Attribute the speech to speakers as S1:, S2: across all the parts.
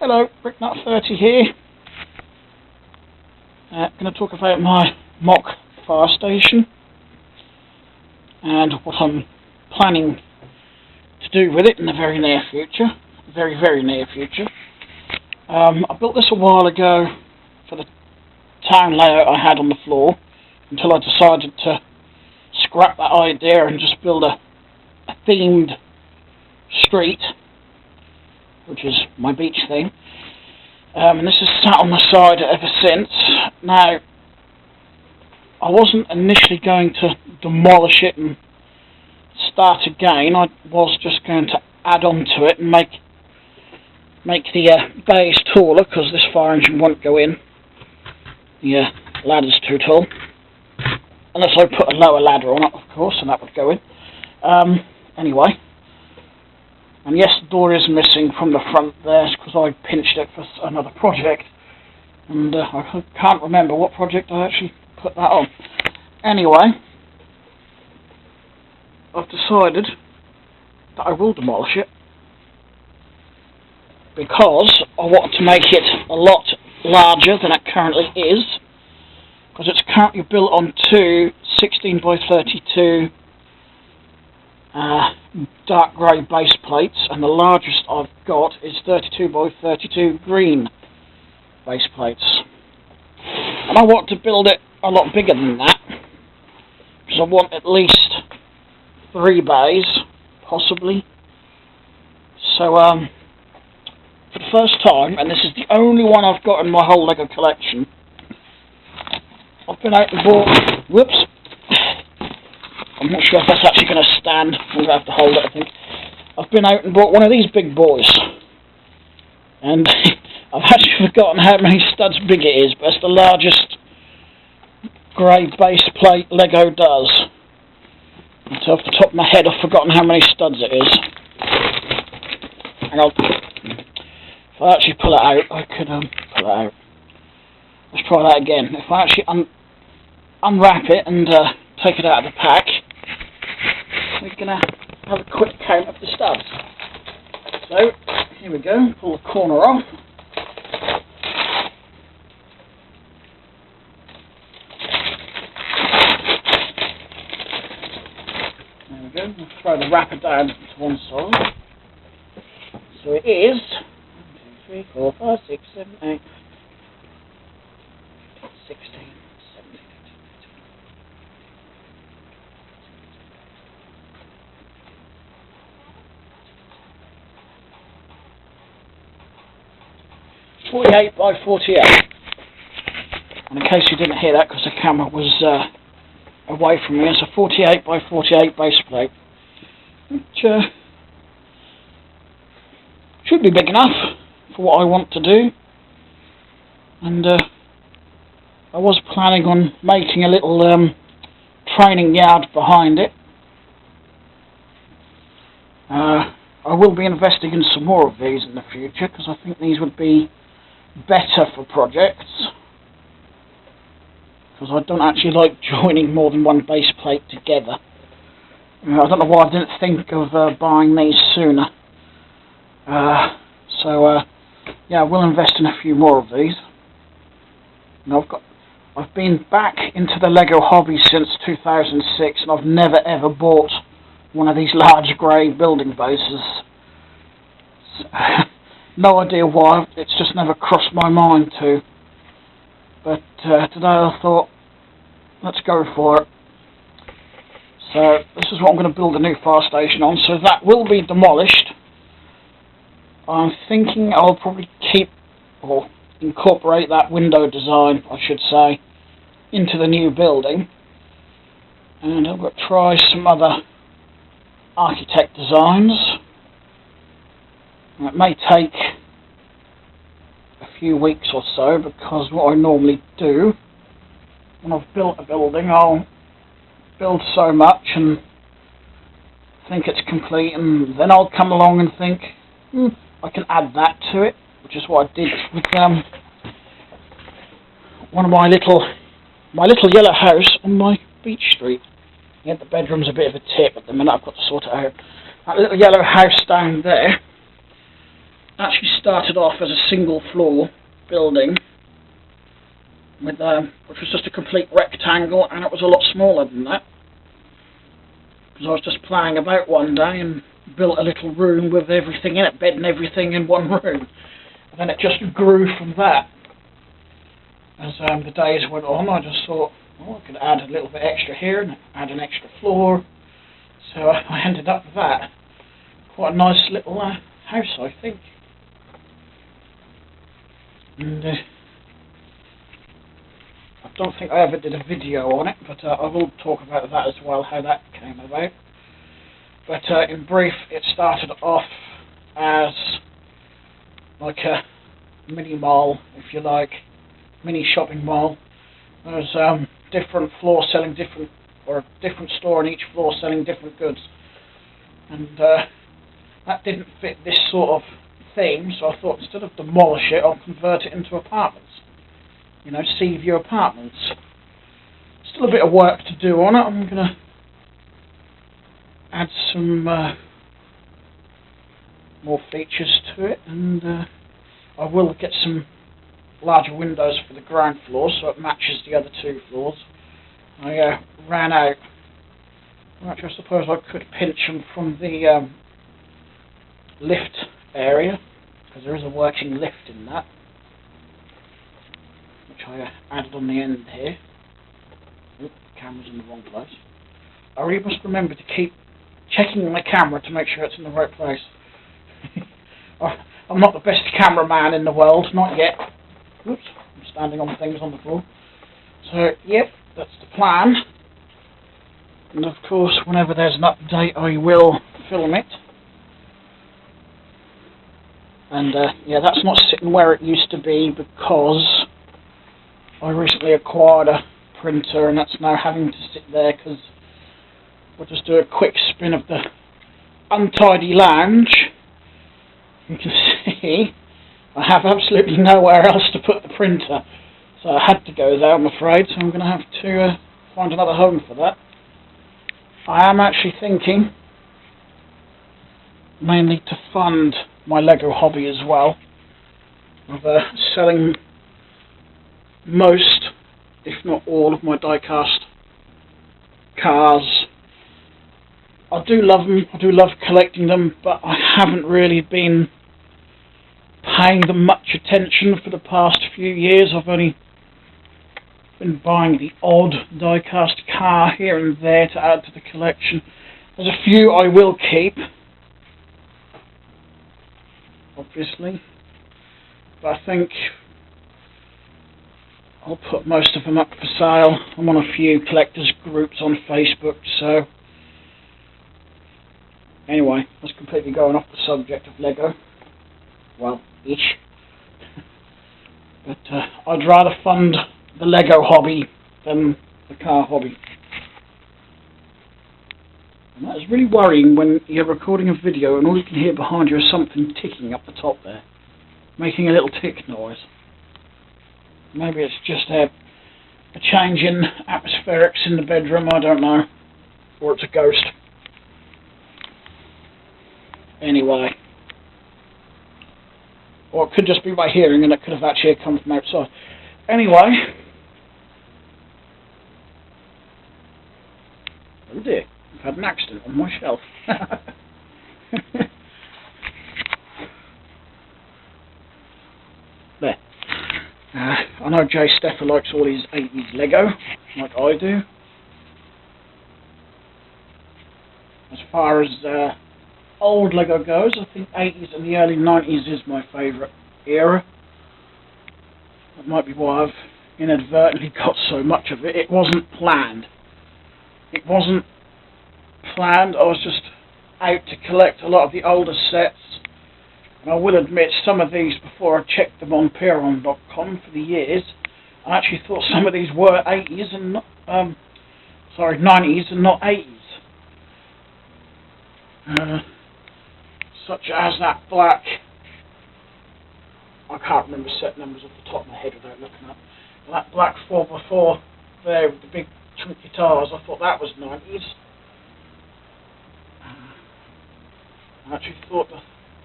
S1: Hello, Bricknut30 here. Going to talk about my MOC fire station and what I'm planning to do with it in the very near future. Very near future. I built this a while ago for the town layout I had on the floor until I decided to scrap that idea and just build a themed street, which is my beach theme. And this has sat on my side ever since. Now, I wasn't initially going to demolish it and start again. I was just going to add on to it and make the bays taller, because this fire engine won't go in. The ladder's too tall. Unless I put a lower ladder on it, of course, and that would go in. Anyway. And yes, the door is missing from the front there, because I pinched it for another project. And I can't remember what project I actually put that on. Anyway, I've decided that I will demolish it, because I want to make it a lot larger than it currently is, because it's currently built on two 16 by 32 dark grey base plates, and the largest I've got is 32 by 32 green base plates. And I want to build it a lot bigger than that, because I want at least 3 bays, possibly. So, for the first time, and this is the only one I've got in my whole Lego collection, I've been out and bought... Whoops! I'm not sure if that's actually going to stand. I'm going to have to hold it, I think. I've been out and bought one of these big boys. And I've actually forgotten how many studs big it is, but it's the largest grey base plate Lego does. And so off the top of my head, I've forgotten how many studs it is. And if I actually pull it out, I could pull it out. Let's try that again. If I actually unwrap it and take it out of the pack, we're going to have a quick count of the studs. So, here we go, pull the corner off. There we go, we'll throw the wrapper down to one side. So it is 1, 2, 3, 4, 5, 6, 7, 8, 16, 17, 48 by 48. And in case you didn't hear that, because the camera was away from me, it's a 48 by 48 base plate, which should be big enough for what I want to do. And I was planning on making a little training yard behind it. I will be investing in some more of these in the future, because I think these would be better for projects, because I don't actually like joining more than one base plate together. I don't know why I didn't think of buying these sooner. Yeah, I will invest in a few more of these. And I've been back into the Lego hobby since 2006, and I've never ever bought one of these large grey building bases. No idea why, it's just never crossed my mind to. But today I thought, let's go for it. So this is what I'm going to build a new fire station on, so that will be demolished. I'm thinking I'll probably keep, or incorporate that window design, I should say, into the new building. And I'm going to try some other architect designs. And it may take a few weeks or so, because what I normally do when I've built a building, I'll build so much and think it's complete, and then I'll come along and think, I can add that to it, which is what I did with one of my little yellow house on my beach street. Yeah, the bedroom's a bit of a tip at the minute, I've got to sort it out. That little yellow house down there, actually started off as a single floor building with which was just a complete rectangle, and it was a lot smaller than that because I was just playing about one day and built a little room with everything in it, bed and everything in one room, and then it just grew from that. As the days went on, I just thought, well, I could add a little bit extra here and add an extra floor, so I ended up with that. Quite a nice little house, I think. And I don't think I ever did a video on it, but I will talk about that as well, how that came about. But in brief, it started off as like a mini mall, if you like, mini shopping mall. There was different floors selling different, or a different store in each floor selling different goods. And that didn't fit this sort of theme, so I thought instead of demolish it, I'll convert it into apartments. You know, sea view apartments. Still a bit of work to do on it. I'm going to add some more features to it, and I will get some larger windows for the ground floor so it matches the other two floors. I ran out. Actually, I suppose I could pinch them from the lift area, because there is a working lift in that, which I added on the end here. Oop, the camera's in the wrong place. I really must remember to keep checking my camera to make sure it's in the right place. I'm not the best cameraman in the world, not yet. Oops, I'm standing on things on the floor. So, yep, that's the plan. And of course, whenever there's an update, I will film it. And yeah, that's not sitting where it used to be because I recently acquired a printer, and that's now having to sit there because we'll just do a quick spin of the untidy lounge. You can see I have absolutely nowhere else to put the printer, so I had to go there, I'm afraid, so I'm going to have to find another home for that. I am actually thinking mainly to fund my Lego hobby as well, of selling most, if not all, of my die-cast cars. I do love them, I do love collecting them, but I haven't really been paying them much attention for the past few years. I've only been buying the odd die-cast car here and there to add to the collection. There's a few I will keep, obviously, but I think I'll put most of them up for sale. I'm on a few collectors groups on Facebook, so anyway, that's completely going off the subject of Lego. Well, ish. But I'd rather fund the Lego hobby than the car hobby. And that is really worrying when you're recording a video and all you can hear behind you is something ticking up the top there, making a little tick noise. Maybe it's just a change in atmospherics in the bedroom, I don't know. Or it's a ghost. Anyway. Or it could just be my hearing and it could have actually come from outside. Anyway. Oh dear, I've had an accident on my shelf. There. I know Jay Steffer likes all his 80s Lego, like I do. As far as old Lego goes, I think 80s and the early 90s is my favourite era. That might be why I've inadvertently got so much of it. It wasn't planned. It wasn't planned. I was just out to collect a lot of the older sets. And I will admit, some of these, before I checked them on Peron.com for the years, I actually thought some of these were 80s and not, 90s and not 80s. Such as that black, I can't remember set numbers off the top of my head without looking up. That black 4x4 there with the big chunk guitars, I thought that was 90s. I actually thought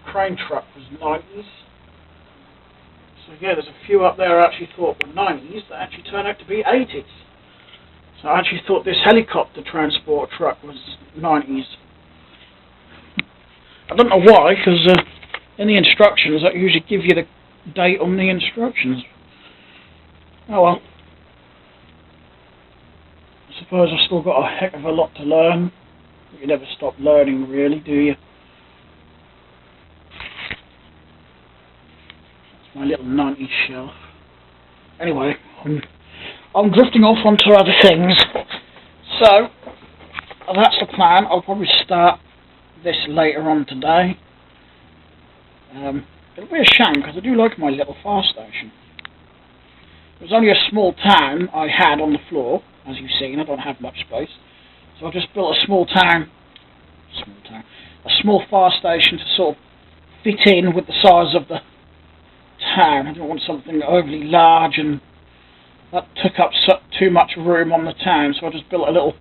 S1: crane truck was 90s. So yeah, there's a few up there I actually thought were 90s that actually turned out to be 80s. So I actually thought this helicopter transport truck was 90s. I don't know why, because in the instructions that usually give you the date on the instructions. Oh well. I suppose I've still got a heck of a lot to learn. You never stop learning, really, do you? That's my little 90s shelf. Anyway, I'm drifting off onto other things. So, that's the plan. I'll probably start this later on today. It'll be a shame, because I do like my little fire station. It was only a small town I had on the floor, as you've seen. I don't have much space. So I just built a small fire station to sort of fit in with the size of the town. I didn't want something overly large and that took up too much room on the town, so I just built a little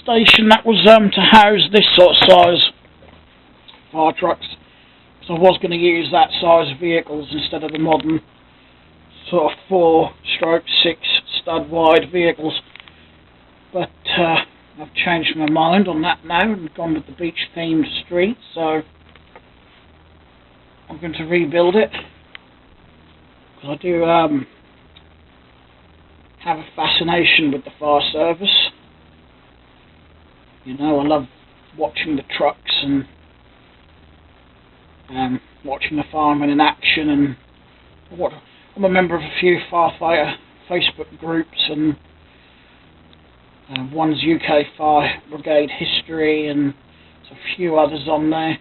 S1: station that was to house this sort of size fire trucks. So I was going to use that size vehicles instead of the modern sort of 4/6 stud wide vehicles. But I've changed my mind on that now and gone with the beach themed street, so I'm going to rebuild it. Because I do have a fascination with the fire service. You know, I love watching the trucks and watching the firemen in action, and I'm a member of a few firefighter Facebook groups, and one's UK Fire Brigade History, and there's a few others on there.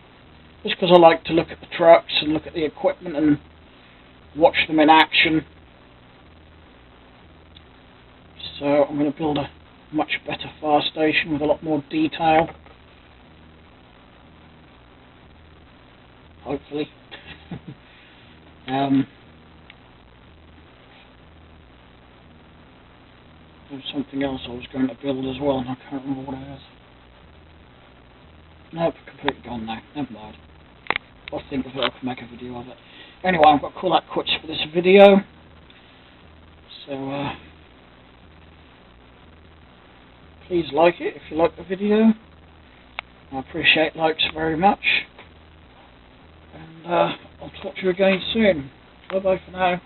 S1: Just because I like to look at the trucks and look at the equipment and watch them in action. So I'm going to build a much better fire station with a lot more detail. Hopefully. There's something else I was going to build as well, and I can't remember what it is. Nope, completely gone now. Never mind. I'll think of it, I can make a video of it. Anyway, I've got to call that quits for this video. So, please like it if you like the video. I appreciate likes very much. And I'll talk to you again soon. Bye bye for now.